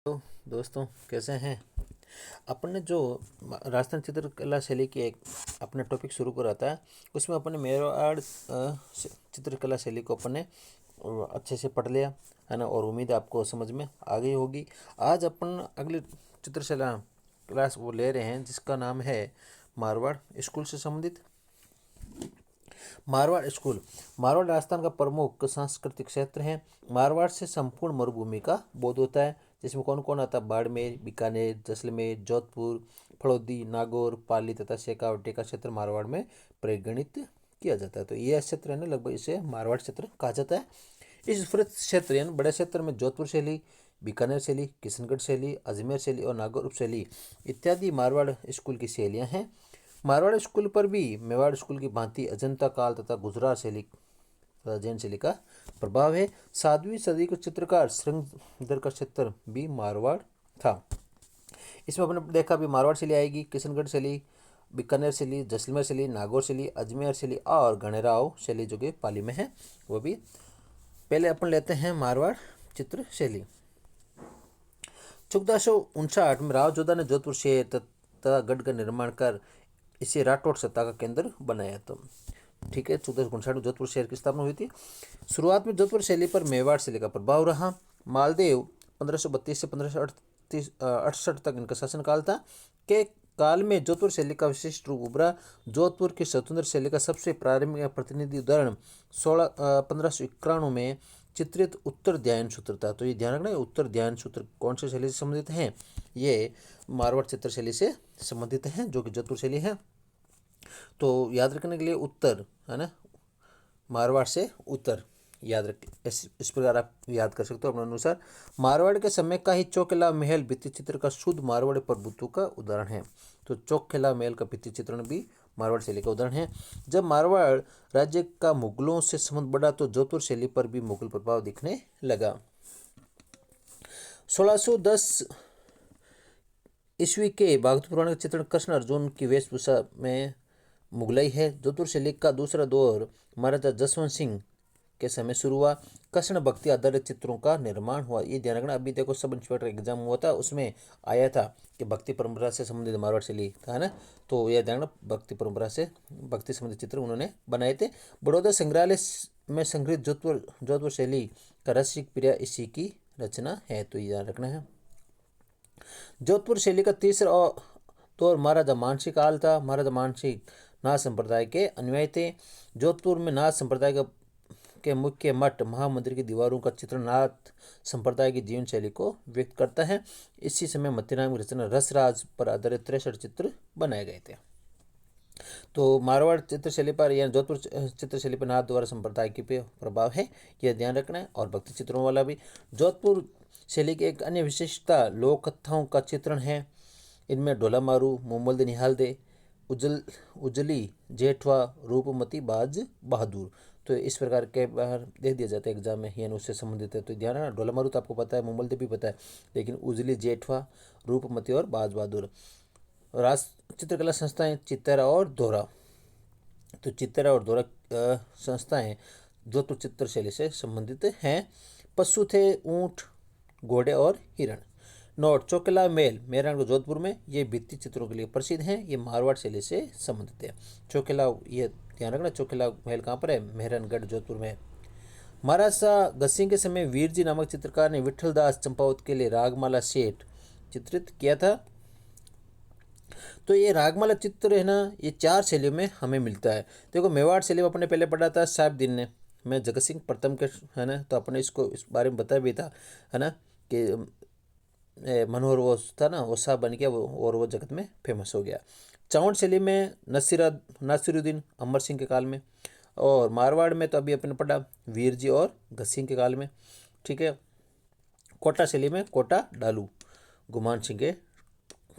तो दोस्तों कैसे हैं। अपन ने जो राजस्थान चित्रकला शैली की एक अपना टॉपिक शुरू करा था, उसमें अपन ने मेवाड़ चित्रकला शैली को अपन ने अच्छे से पढ़ लिया है ना, और उम्मीद है आपको समझ में आ गई होगी। आज अपन अगली चित्रकला क्लास वो ले रहे हैं जिसका नाम है मारवाड़ स्कूल से संबंधित। मारवाड़ स्कूल मारवाड़ राजस्थान का प्रमुख सांस्कृतिक क्षेत्र है। मारवाड़ से संपूर्ण मरुभूमि का बोध होता है, जिसमें कौन कौन आता है? बाड़मेर, बीकानेर, जैसलमेर, जोधपुर, फड़ौदी, नागौर, पाली तथा शेखावटी का क्षेत्र मारवाड़ में परिगणित किया जाता है। तो यह क्षेत्र है ना, लगभग इसे मारवाड़ क्षेत्र कहा जाता है। इस विस्तृत क्षेत्र यानी बड़े क्षेत्र में जोधपुर शैली, बीकानेर शैली, किशनगढ़ शैली, अजमेर शैली और नागौर उपशैली इत्यादि मारवाड़ स्कूल की शैलियाँ हैं। मारवाड़ स्कूल पर भी मेवाड़ स्कूल की भांति अजंता काल तथा गुजरात शैली जैन शैली का प्रभाव है। 7वीं सदी के चित्रकार श्रृंगधर का क्षेत्र भी मारवाड़ था। इसमें अपने देखा भी मारवाड़ शैली आएगी, किशनगढ़ शैली, बीकानेर शैली, जैसलमेर शैली, नागौर शैली, अजमेर शैली और गणेराव शैली जो कि पाली में है वो भी। पहले अपन लेते हैं मारवाड़ चित्र शैली। 1459 में राव जोधा ने जोधपुर शहर तथा गढ़ का निर्माण कर इसे राठौड़ सत्ता का केंद्र बनाया। तो ठीक है, 1459 में जोधपुर शहर की स्थापना हुई थी। शुरुआत में जोधपुर शैली पर मेवाड़ शैली का प्रभाव रहा। मालदेव 1532 से 1568 तक इनका शासनकाल था। के काल में जोधपुर शैली का विशिष्ट रूप उभरा। जोधपुर की स्वतंत्र शैली का सबसे प्रारंभिक प्रतिनिधि उदाहरण 1591 में चित्रित उत्तर ध्यान सूत्र था। तो ये ध्यान रखना है, उत्तर ध्यान सूत्र कौन सी शैली से संबंधित हैं? ये मारवाड़ चित्र शैली से संबंधित हैं, जो कि जोधपुर शैली है। तो याद रखने के लिए उत्तर है ना, मारवाड़ से उत्तर याद रख, इस प्रकार आप याद कर सकते हो अपने अनुसार। मारवाड़ के समय का ही चौकिला महल भित्ति चित्र का शुद्ध मारवाड़ी प्रभुत्व का उदाहरण है। तो चौकिला महल का भित्ति चित्रण भी मारवाड़ शैली का उदाहरण है। जब मारवाड़ राज्य का मुगलों से संबंध बढ़ा तो जोधपुर शैली पर भी मुगल प्रभाव दिखने लगा। 1610 ईस्वी के भागवत पुराण का चित्रण कृष्ण अर्जुन की वेशभूषा में मुगलई है। जोधपुर शैली का दूसरा दौर महाराजा जसवंत सिंह के समय शुरू हुआ। कृष्ण भक्ति आधारित चित्रों का निर्माण हुआ। ये ध्यान रखना, अभी देखो सब इंस्पेक्टर एग्जाम हुआ था, उसमें आया था कि भक्ति परंपरा से संबंधित मारवाड़ शैली था है ना। तो यह ध्यान रखना, भक्ति परंपरा से भक्ति संबंधित चित्र उन्होंने बनाए थे। बड़ौदा संग्रहालय में संग्रहित जोधपुर शैली का रसिक प्रिया इसी की रचना है। तो ये ध्यान रखना है। जोधपुर शैली का तीसरा दौर महाराजा मानसिंह काल था। महाराजा मानसिंह नाथ संप्रदाय के अनुयायी थे। जोधपुर में नाथ संप्रदाय के मुख्य मठ महामंदिर की दीवारों का चित्रण नाथ संप्रदाय की जीवन शैली को व्यक्त करता है। इसी समय मत्तीराम की रचना रसराज पर आधारित 63 चित्र बनाए गए थे। तो मारवाड़ चित्रशैली पर या जोधपुर चित्रशैली पर नाथ द्वारा संप्रदाय की प्रभाव है, यह ध्यान रखना है। और भक्ति चित्रों वाला भी। जोधपुर शैली की एक अन्य विशेषता लोक कथाओं का चित्रण है। इनमें ढोला मारू, मोमल्द निहालदे, उजली जेठवा, रूपमती बाज बहादुर, तो इस प्रकार के बाहर दे दिया जाता है एग्जाम में, यानी उससे संबंधित है। तो ध्यान रखना, ढोला मारू तो आपको पता है, मोमल्द भी पता है, लेकिन उजली जेठवा, रूपमती और बाज बहादुर। राज चित्रकला संस्थाएं चित्तरा और दोहरा। तो चित्तरा और दोहरा संस्थाएं जोधपुर चित्रशैली से संबंधित हैं। पशु थे ऊंट, घोड़े और हिरण। नोट, चौकिला महल मेहरानगढ़ जोधपुर में ये भित्ति चित्रों के लिए प्रसिद्ध हैं। ये मारवाड़ शैली से संबंधित है। चौकिला, ये ध्यान रखना, चौकिला महल कहाँ पर है? मेहरानगढ़ जोधपुर में। महाराजा गसिंग के समय वीर जी नामक चित्रकार ने विठलदास चंपावत के लिए रागमाला सेठ चित्रित किया था। तो ये रागमाला चित्र है ना, ये 4 शैलियों में हमें मिलता है। देखो मेवाड़ शैली में अपने पहले पढ़ा था साहब दिन ने, मैं जगत सिंह प्रथम के है ना, तो अपने इसको इस बारे में बताया भी था है ना, कि मनोहर वो था ना, वो साहब बन गया वो, और वो जगत में फेमस हो गया। चावड़ शैली में नासिरुद्दीन अमर सिंह के काल में, और मारवाड़ में तो अभी अपने पढ़ा वीर जी और घसिंग के काल में। ठीक है। कोटा शैली में कोटा डालू गुमान सिंह के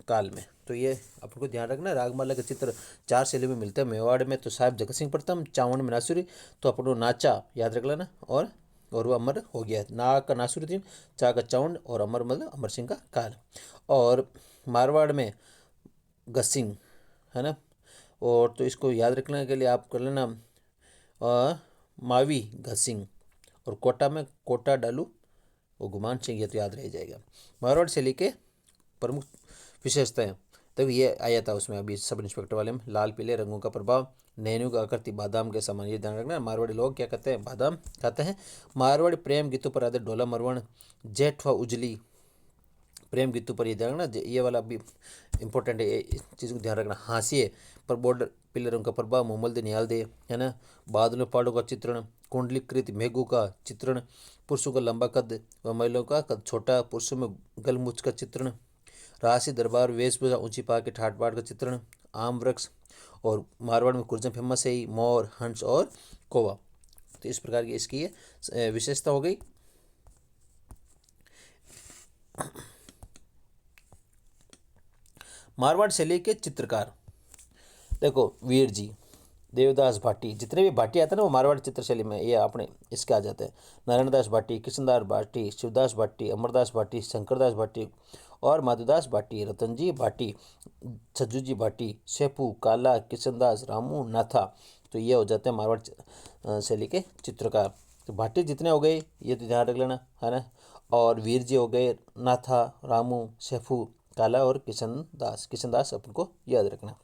काल में। तो ये आपको ध्यान रखना, रागमाला के चित्र 4 शैली में मिलते हैं। मेवाड़ में तो साहिब जगत सिंह प्रथम, चावड़ में नासिरी, तो अपनो नाचा याद रख लेना, और वो अमर हो गया। ना का नासिरुद्दीन, चा का चावड़, और अमर मतलब अमर सिंह का काल। और मारवाड़ में गसिंग है ना। और तो इसको याद रखने के लिए आप कर लेना मावी घसिंग। और कोटा में कोटा डालू वो गुमान सिंह, ये तो याद रह जाएगा। मारवाड़ शैली के प्रमुख विशेषताएं, तब ये आया था उसमें अभी सब इंस्पेक्टर वाले में, लाल पीले रंगों का प्रभाव, नैनू का आकृति बादाम के समान, ये ध्यान रखना। मारवाड़ी लोग क्या कहते हैं, बादाम खाते हैं। मारवाड़ी प्रेम गीतों पर आधारित ढोला मरवण, जेठ व उजली प्रेम गीतों पर ये ध्यान रखना, ये वाला भी इंपॉर्टेंट है, इस चीज़ को ध्यान रखना। हाशिए पर बॉर्डर पीले रंग का प्रभाव, मोमल दे निहाल दे, है ना। बादलों पहाड़ों का चित्रण, कुंडलीकृत मेघों का चित्रण, पुरुषों का लंबा कद व महिलाओं का कद छोटा, पुरुषों में गलमुच का चित्रण, राशि दरबार वेशभूषा ऊंची पहाड़ के ठाट बाट का चित्रण, आम वृक्ष, और मारवाड़ में कुर्जम फेमस है ही, मोर हंस और कौवा। तो इस प्रकार की इसकी ये विशेषता हो गई। मारवाड़ शैली के चित्रकार, देखो वीर जी, देवदास भाटी, जितने भी भाटी आते हैं ना वो मारवाड़ी चित्रशैली में ये अपने इसके आ जाते हैं। नारायणदास भाटी, कृष्णदास भाटी, शिवदास भाटी, अमरदास भाटी, शंकरदास भाटी और माधुदास भाटी, रतनजी भाटी, छज्जूजी भाटी, शेपू, काला, कृष्णदास, रामू, नाथा। तो ये हो जाते हैं मारवाड़ शैली के चित्रकार। तो भाटी जितने हो गए ये तो ध्यान रख लेना, है ना। और वीर जी हो गए, नाथा, रामू, शेफू, काला और कृष्णदास। कृष्णदास अपन को याद रखना।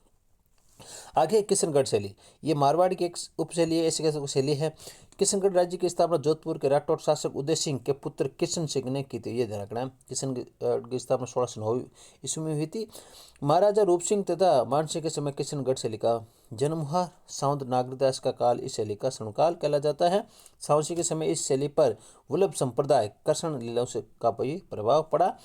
आगे किशनगढ़ शैली, ये मारवाड़ की एक उपशैली है, ऐसी कैसे शैली है। किशनगढ़ राज्य की स्थापना जोधपुर के राठौड़ शासक उदय सिंह के पुत्र किशन सिंह ने की थी, ये ध्यान रखना है। किशनगढ़ की स्थापना 1609 ईस्वी में हुई थी। महाराजा रूप सिंह तथा मानसिंह के समय किशनगढ़ शैली का जन्म हुआ। साउंत नागरदास का काल इस शैली का स्वर्णकाल कहला जाता है। सावसी के समय इस शैली पर वल्लभ संप्रदाय कृष्ण लीलाओं से का प्रभाव पड़ा।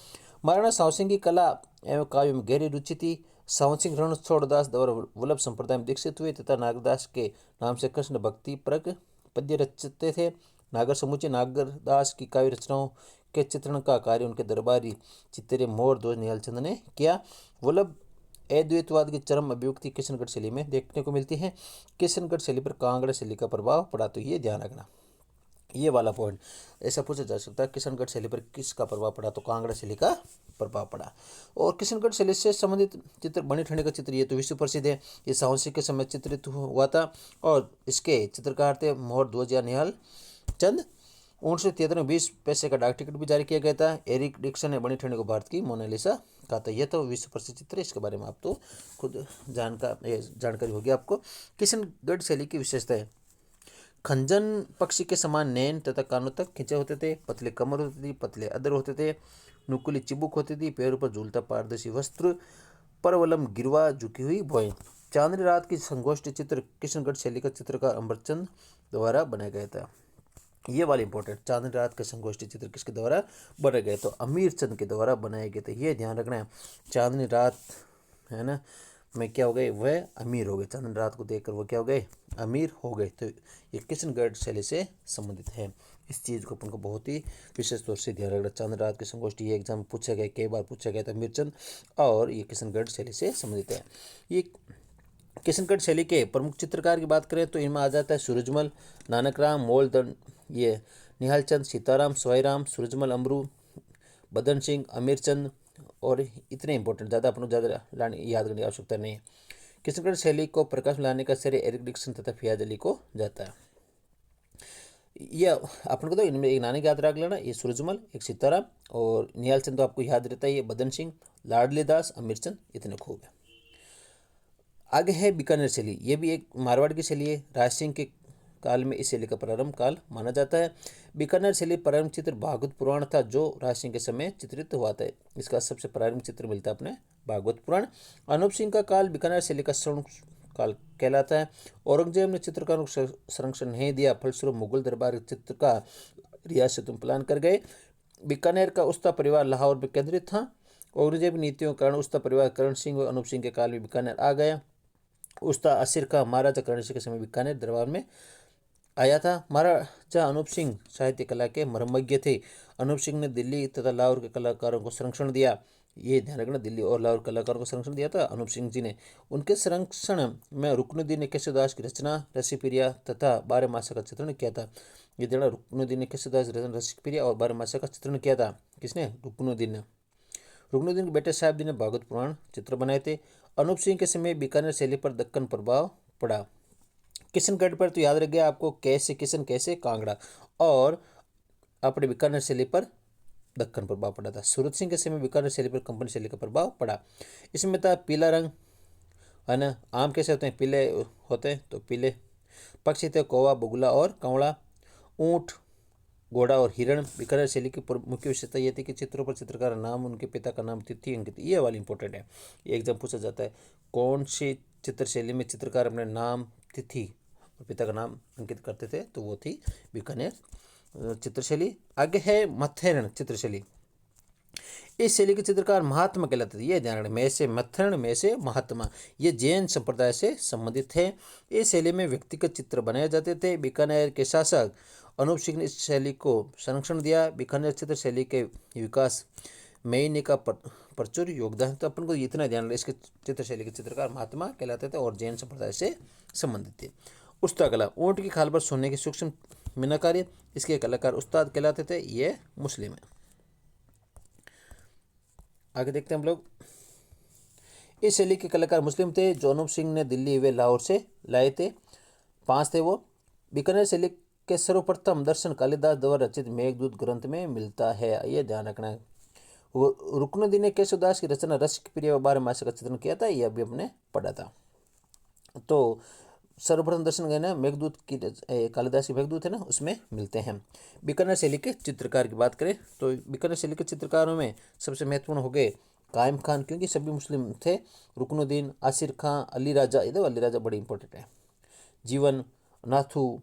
महाराणा साउसिंह की कला एवं काव्य में गहरी रुचि थी। साउसिंह रणछोड़दास द्वारा वल्लभ संप्रदाय में दीक्षित हुए तथा नागरदास के नाम से कृष्ण भक्ति परक पद्य रचते थे। नागर समुचे नागरदास की काव्य रचनाओं के चित्रण का कार्य उनके दरबारी चित्तरे मोर ध्वज निहालचंद ने किया। वल्लभ अद्वैतवाद की चरम अभिव्यक्ति किशनगढ़ शैली में देखने को मिलती है। किशनगढ़ शैली पर कांगड़ा शैली का प्रभाव पड़ा, तो ये ध्यान रखना। ये वाला पॉइंट ऐसा पूछा जा सकता है, किशनगढ़ शैली पर किसका प्रभाव पड़ा, तो कांगड़ा शैली का प्रभाव पड़ा। और किशनगढ़ शैली से संबंधित चित्र बनी ठंडी का चित्र, ये तो विश्व प्रसिद्ध है। ये साहसी के समय चित्रित हुआ था और इसके चित्रकार थे मोहर ध्वज या निहाल चंद। 1973 में 20 पैसे का डाक टिकट भी जारी किया गया था। एरिक डिक्सन ने बनी ठंडी को भारत की मोनालिसा कहा था। यह तो विश्व प्रसिद्ध चित्र है, इसके बारे में आप तो खुद जानकारी होगी आपको। किशनगढ़ शैली की विशेषताएं, खंजन पक्षी के समान नैन तथा कानों तक खिंचे होते थे, पतले कमर होती थी, पतले अधर होते थे, नुकीली चिबुक होती थी, पैरों पर झूलता पारदर्शी वस्त्र, परवलम गिरवा झुकी हुई भौएं। चांदनी रात की संगोष्ठी चित्र किशनगढ़ शैली का चित्रकार अमरचंद द्वारा बनाया गया था। ये वाले इंपॉर्टेंट, चांदनी रात के संगोष्ठी चित्र किसके द्वारा बनाए गए, तो अमीर चंद के द्वारा बनाए गए थे। ये ध्यान रखना है, चांदनी रात है ना में क्या हो गए, वह अमीर हो गए। चांदनी रात को देखकर वो क्या हो गए, अमीर हो गए। तो ये किशनगढ़ शैली से संबंधित है। इस चीज़ को अपन को बहुत ही विशेष तौर से ध्यान रखना। चांदनी रात की संगोष्ठी ये एग्जाम पूछा गया, कई बार पूछा गया था अमीरचंद, और ये किशनगढ़ शैली से संबंधित है। ये किशनगढ़ शैली के प्रमुख चित्रकार की बात करें तो इनमें आ जाता है सूरजमल, नानकराम, मोलदन, ये निहालचंद, सीताराम, सोहराम, सूरजमल, अमरू, बदन सिंह, अमीरचंद, और इतने इंपॉर्टेंट, ज़्यादा अपन को ज़्यादा याद करने की आवश्यकता नहीं है। किशनगढ़ शैली को प्रकाश में लाने का श्रेय एरिक डिक्सन तथा फियाज अली को जाता है। यह अपन को तो इनमें एक नाने याद रख लेना, ये सूरजमल, एक सीताराम और निहालचंद तो आपको याद रहता है, ये बदन सिंह, लाडली दास, अमीरचंद, इतने खूब है। आगे है बीकानेर शैली, ये भी एक मारवाड़ की शैली है। राज सिंह के काल में इस शैली का प्रारंभ काल माना जाता है। बीकानेर शैली प्रारंभ चित्र भागवत पुराण था जो राज सिंह के समय चित्रित हुआ था। इसका सबसे प्रारंभिक चित्र मिलता है अपने भागवत पुराण। अनूप सिंह का काल बीकानेर शैली का स्वर्ण काल कहलाता है। औरंगजेब ने चित्रकारों को संरक्षण नहीं दिया, फलस्वरूप मुगल दरबार चित्र का रियासत में पलायन कर गए। बीकानेर का उस्ता परिवार लाहौर में केंद्रित था। औरंगजेब की नीतियों के कारण उस्ता परिवार करण सिंह और अनूप सिंह के काल में बीकानेर आ गया। उस्ता असिर का महाराजा करण सिंह के समय बीकानेर दरबार में आया था। महाराजा अनूप सिंह साहित्य कला के मर्मज्ञ थे। अनूप सिंह ने दिल्ली तथा लाहौर के कलाकारों को संरक्षण दिया। ये ध्यान रखना, दिल्ली और लाहौर कलाकारों को संरक्षण दिया था अनूप सिंह जी ने। उनके संरक्षण में रुकनुद्दीन ने केशवदास की रचना रसीप्रिया तथा बारहमासा का चित्रण किया था। ये ध्यान, रुकनुद्दीन ने केशवदास की रचना रसीप्रिया और बारहमासा का चित्रण किया था। किसने, रुकनुद्दीन ने। रुकनुद्दीन के बेटे साहिबदीन ने भागवत पुराण चित्र बनाए थे। अनूप सिंह के समय बीकानेर शैली पर दक्कन प्रभाव पड़ा। किशनगढ़ पर तो याद रख गया आपको, कैसे किशन कैसे कांगड़ा, और अपने बीकानेर शैली पर दक्कन प्रभाव पड़ा था। सूरत सिंह के समय बीकानेर शैली पर कंपनी शैली का प्रभाव पड़ा। इसमें था पीला रंग, है ना। आम कैसे होते हैं? पीले होते हैं, तो पीले। पक्षी थे कौवा, बगुला और कांवड़ा। ऊंट, घोड़ा और हिरण। बीकानेर शैली की मुख्य विशेषता यह थी कि चित्रों पर चित्रकार नाम, उनके पिता का नाम, तिथि अंकित। ये वाली इंपॉर्टेंट है, ये एग्जाम पूछा जाता है। कौन सी चित्र शैली में चित्रकार अपने नाम, तिथि और पिता का नाम अंकित करते थे? तो वो थी बीकानेर चित्रशैली। आगे है मथेरण चित्रशैली। इस शैली के चित्रकार महात्मा कहलाते थे। ये ध्यान रखना, में से मथरण, में से महात्मा। ये जैन संप्रदाय से संबंधित थे। इस शैली में व्यक्तिगत चित्र बनाए जाते थे। बीकानेर के शासक अनूप सिंह ने इस शैली को संरक्षण दिया। बीकानेर चित्र शैली के विकास में का प्रचुर योगदान। तो अपन को इतना ध्यान रखना, इसके चित्र शैली के चित्रकार महात्मा कहलाते थे और जैन संप्रदाय से संबंधित थे। उस्ता कला, ऊँट की खाल पर सोने की सूक्ष्म मीनाकारी, इसके कलाकार उस्ताद कहलाते थे। ये मुस्लिम है। आगे देखते हैं हम लोग। इस शैली के कलाकार मुस्लिम थे जो अनूप सिंह ने दिल्ली व लाहौर से लाए थे। 5 थे वो। बीकानेर शैली के सर्वप्रथम दर्शन कालिदास द्वारा रचित मेघदूत ग्रंथ में मिलता है। ये ध्यान रखना है। रुकनुद्दीन ने केशवदास की रचना रसिक प्रिय व 12 मास का चित्रण किया था। ये अभी हमने पढ़ा था। तो सर्वप्रथम दर्शन गए ना, मेघदूत की कालिदास की मेघदूत है ना, उसमें मिलते हैं। बीकानेर शैली के चित्रकार की बात करें तो बीकानेर शैली के चित्रकारों में सबसे महत्वपूर्ण हो गए कायम खान, क्योंकि सभी मुस्लिम थे। रुकनुद्दीन, आसिर खां, अली राजा, ये अली राजा बड़ी इंपॉर्टेंट है। जीवन, नाथू,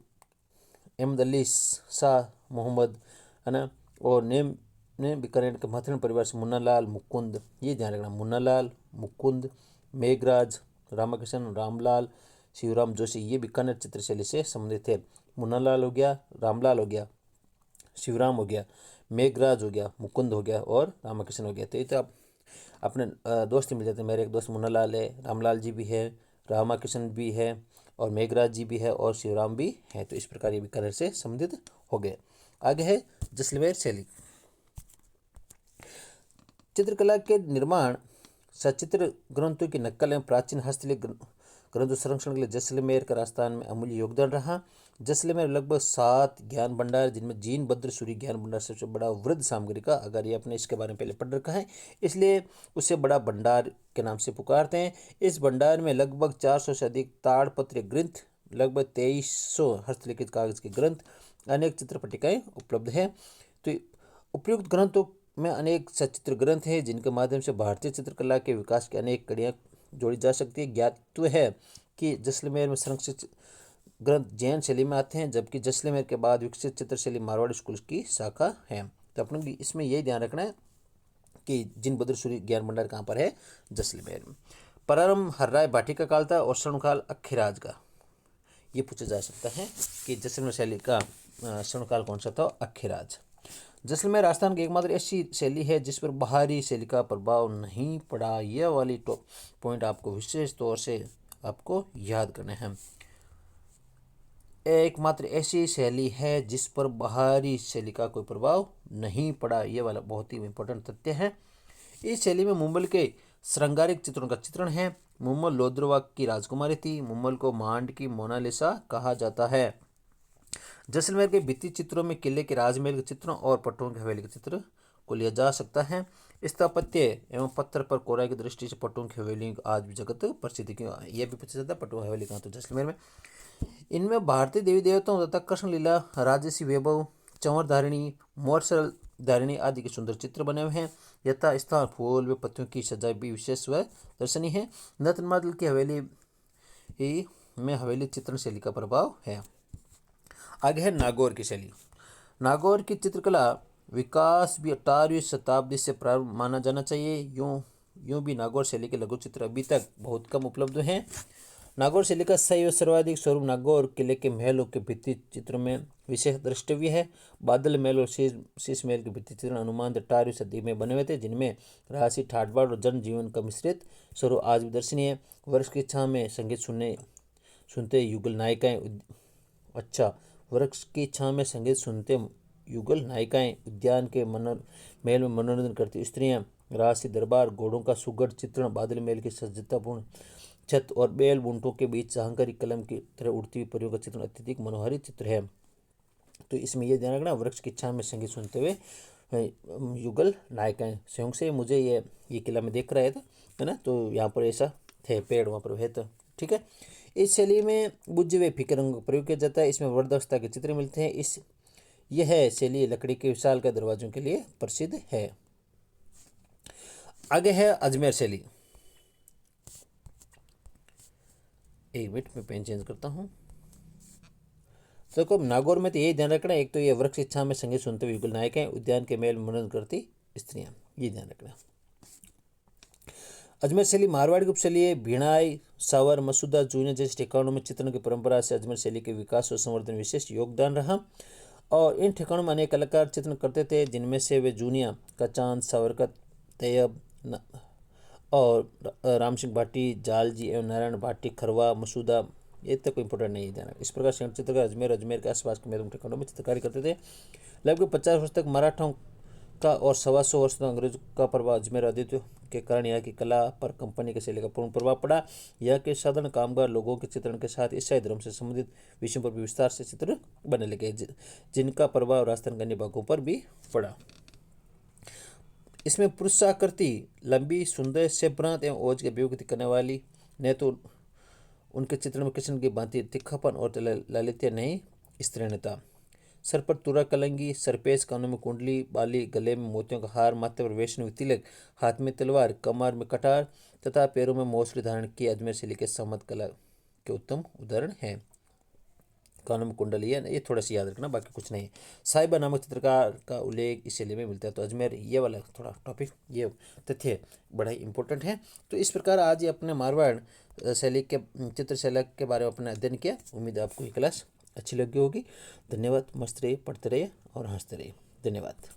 अहमद अली शाह मोहम्मद, है ना। और नेम ने बीकानेर के महत्वपूर्ण परिवार से मुन्नालाल, मुकुंद, ये ध्यान रखना, मुन्नालाल, मुकुंद, मेघराज, रामकृष्ण, रामलाल, शिवराम जोशी, ये बीकानेर चित्रशैली से संबंधित थे। मुन्नालाल हो गया, रामलाल हो गया, शिवराम हो गया, मेघराज हो गया, मुकुंद हो गया और रामकृष्ण हो गया। तो ये तो आप अपने दोस्त ही मिल जाते हैं। मेरे एक दोस्त मुन्नालाल है, रामलाल जी भी है, रामाकृष्ण भी है और मेघराज जी भी है और शिवराम भी है। तो इस प्रकार ये बीकानेर से संबंधित हो गए। आगे है जैसलमेर शैली। चित्रकला के निर्माण, सचित्र ग्रंथों की नकल एवं प्राचीन हस्तलिखित ग्रंथों संरक्षण के लिए जैसलमेर का राजस्थान में अमूल्य योगदान रहा। जैसलमेर लगभग 7 ज्ञान भंडार, जिनमें जीन भद्र सूरी ज्ञान भंडार सबसे बड़ा वृद्ध सामग्री का, अगर ये अपने इसके बारे में पहले पढ़ रखा है इसलिए उसे बड़ा भंडार के नाम से पुकारते हैं। इस भंडार में लगभग 400 से अधिक ताड़पत्र ग्रंथ, लगभग 2300 हस्तलिखित कागज के ग्रंथ, अनेक चित्र पट्टिकाएँ उपलब्ध हैं। तो उपयुक्त ग्रंथों में अनेक सचित्र ग्रंथ हैं जिनके माध्यम से भारतीय चित्रकला के विकास की अनेक कड़ियाँ जोड़ी जा सकती है। ज्ञातव्य है कि जैसलमेर में संरक्षित ग्रंथ जैन शैली में आते हैं, जबकि जैसलमेर के बाद विकसित चित्रशैली मारवाड़ी स्कूल की शाखा है। तो अपन इसमें यही ध्यान रखना है कि जिन भद्र सूरी ज्ञान भंडार कहाँ पर है? जैसलमेर में। प्रारंभ हर्राय भाटी का काल था और स्वर्णकाल अक्खीराज का। ये पूछा जा सकता है कि जैसलमेर शैली का स्वर्णकाल कौन सा था? अक्खीराज। जैसलमेर राजस्थान की एकमात्र ऐसी शैली है जिस पर बाहरी शैली का प्रभाव नहीं पड़ा। यह वाली पॉइंट आपको विशेष तौर से आपको याद करने हैं। एकमात्र ऐसी शैली है जिस पर बाहरी शैली का कोई प्रभाव नहीं पड़ा। यह वाला बहुत ही इंपॉर्टेंट तथ्य है। इस शैली में मुम्बल के श्रृंगारिक चित्रों का चित्रण है। मुम्बल लोद्रवा की राजकुमारी थी। मुम्बल को मांड की मोनालिसा कहा जाता है। जैसलमेर के भित्ति चित्रों में किले के राजमहल के चित्रों और पट्टों की हवेली के चित्र को लिया जा सकता है। स्थापत्य एवं पत्थर पर कोराई की दृष्टि से पट्टों की हवेली आज भी जगत प्रसिद्ध क्यों? यह भी पूछा जाता है पट्टों की हवेली कहाँ? तो जैसलमेर में। इनमें भारतीय देवी देवताओं तथा कृष्ण लीला, राजसी वैभव, चंवर धारिणी, मोरसल धारिणी आदि के सुंदर चित्र बने हुए हैं। यथा स्थान फूल व पत्तियों की सजाई भी विशेष व दर्शनीय है। नतनमादल की हवेली में हवेली चित्रण शैली का प्रभाव है। आगे है नागौर की शैली। नागौर की चित्रकला विकास भी 18वीं शताब्दी से प्रारंभ माना जाना चाहिए। यूं भी नागौर शैली के लघु चित्र अभी तक बहुत कम उपलब्ध हैं। नागौर शैली का सही और सर्वाधिक स्वरूप नागौर किले के महलों के भित्ति चित्रों में विशेष द्रष्टव्य है। बादल महल और शीश महल के भित्ति चित्र अनुमान 18वीं सदी में बने हुए थे, जिनमें राशि ठाठबाड़ और जनजीवन का मिश्रित स्वरूप आज भी दर्शनीय है। वर्ष की छां में संगीत सुनते युगल नायिकाएं वृक्ष की छां में संगीत सुनते युगल नायिकाएं, उद्यान के महल में मनोरंजन करती स्त्रियां, राजसी दरबार, घोड़ों का सुगढ़ चित्रण, बादल महल की सज्जतापूर्ण छत और बेल बूंटों के बीच शाहकारी कलम की तरह उड़ती हुई परियों का चित्रण अत्यधिक मनोहारी चित्र है। तो इसमें यह ध्यान रखना, वृक्ष की छां में संगीत सुनते हुए युगल नायक हैं। संयोग से मुझे ये किला में देख रहे थे, है ना, तो यहाँ पर ऐसा थे पेड़ वहाँ पर है, तो ठीक है। इस शैली में बुझे हुए फीके रंग का प्रयोग किया जाता है। इसमें वरदक्षता के चित्र मिलते हैं। यह शैली लकड़ी के विशाल का दरवाजों के लिए प्रसिद्ध है। आगे है अजमेर शैली। एक मिनट में पेन चेंज करता हूँ। तो देखो नागौर में तो यही ध्यान रखना, एक तो ये वृक्ष इच्छा में संगीत सुनते हुए युगल नायक हैं, उद्यान के मेल मनोरंजन करती स्त्रियां, ये ध्यान रखना। अजमेर शैली मारवाड़ी की उपशैली है। भिणाई, सावर, मसूदा, जूनिया जैसे ठिकानों में चित्रण की परंपरा से अजमेर शैली के विकास और संवर्धन में विशेष योगदान रहा। और इन ठिकानों में अनेक कलाकार चित्रण करते थे, जिनमें से वे जूनिया का चांद, सावर का तैयब और राम सिंह भाटी, जालजी एवं नारायण भाटी, खरवा, मसूदा, ये तक कोई इंपॉर्टेंट नहीं है। इस प्रकार संयुक्त चित्रकार अजमेर के आसपास के महत्वपूर्ण ठिकानों में चित्रकारी करते थे। लगभग 50 वर्ष तक मराठाओं का और 125 वर्ष तक अंग्रेजों का प्रभाव अजमेर आदित्य के कारण यहाँ की कला पर कंपनी के शैली का पूर्ण प्रभाव पड़ा। यहाँ के साधारण कामगार लोगों के चित्रण के साथ ईसाई धर्म से संबंधित विषयों पर भी विस्तार से चित्र बनने लगे, जिनका प्रभाव राजस्थान के अन्य भागों पर भी पड़ा। इसमें पुरुषाकृति लंबी, सुंदर, सेभ्रांत एवं ओज की अभिव्यक्ति करने वाली, न तो उनके चित्रण में कृष्ण की भांति तिखा और लालित्य नहीं, स्त्रीणता। सर पर तुरा कलंगी, सरपेश, कानों में कुंडली, बाली, गले में मोतियों का हार, माथे पर वैष्णवी तिलक, हाथ में तलवार, कमर में कटार तथा पैरों में मोसरी धारण की अजमेर शैली के समत कला के उत्तम उदाहरण हैं। कानों में कुंडली है, ये थोड़ा सा याद रखना, बाकी कुछ नहीं। साहिबा नामक चित्रकार का उल्लेख इस शैली में मिलता है। तो अजमेर ये वाला थोड़ा टॉपिक, ये तथ्य बड़ा ही इंपॉर्टेंट है। तो इस प्रकार आज ये अपने मारवाड़ शैली के चित्रशैली के बारे में अपना अध्ययन किया। उम्मीद है आपको ये क्लास अच्छी लगी होगी। धन्यवाद। मस्त रहिए, पढ़ते रहिए और हंसते रहिए। धन्यवाद।